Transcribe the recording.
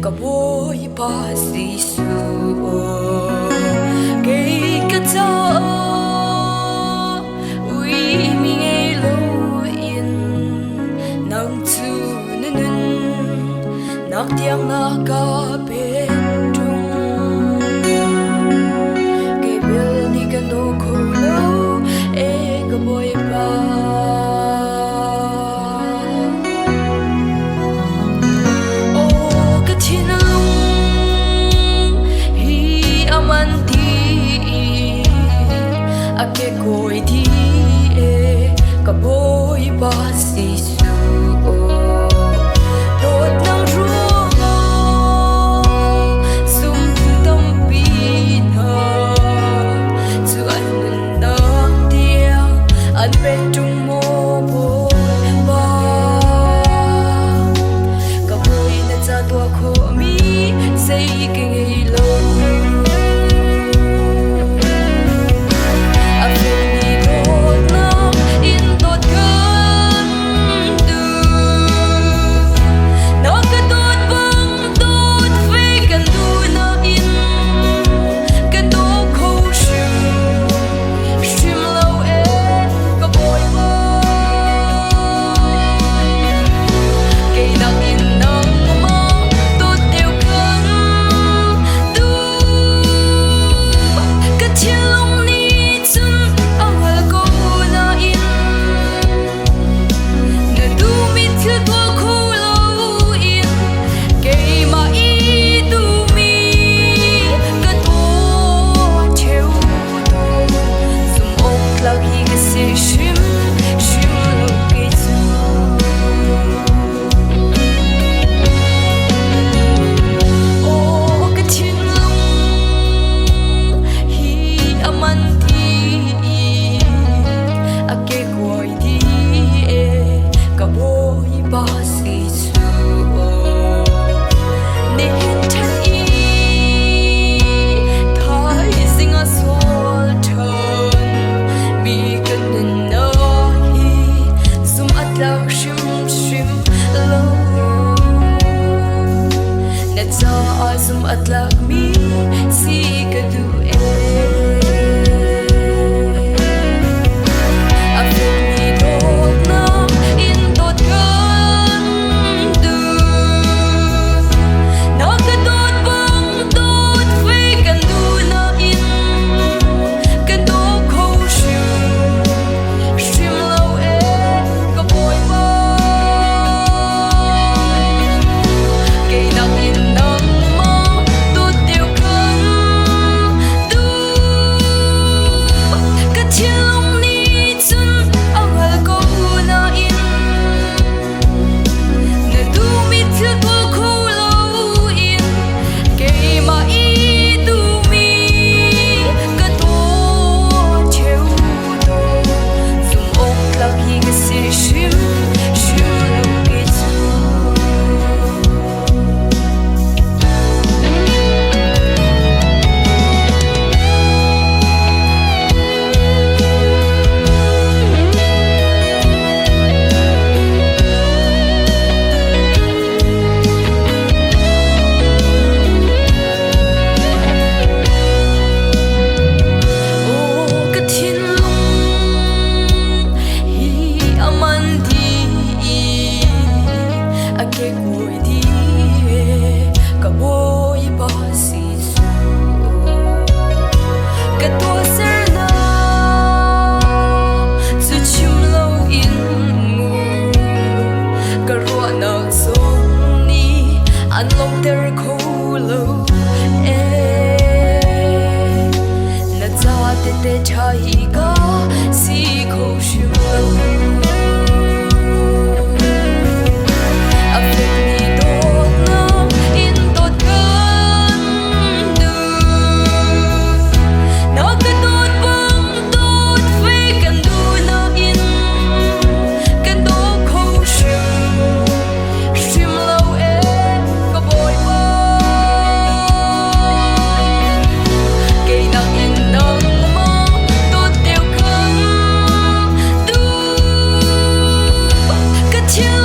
ka boy pa sisu kay ka cha ui mi ngay lo in nang chu nun nak tiang na ka bên trung kay bil ni ka no ko lo e ka boy pa ake koi di e ka boy ba si su Dawt nang ruo sum tu tam pi na chu an na dia an pe tung mo boy ba ka boy na cha tua kho mi sei ke ngei lo at lag mi si ka du Tial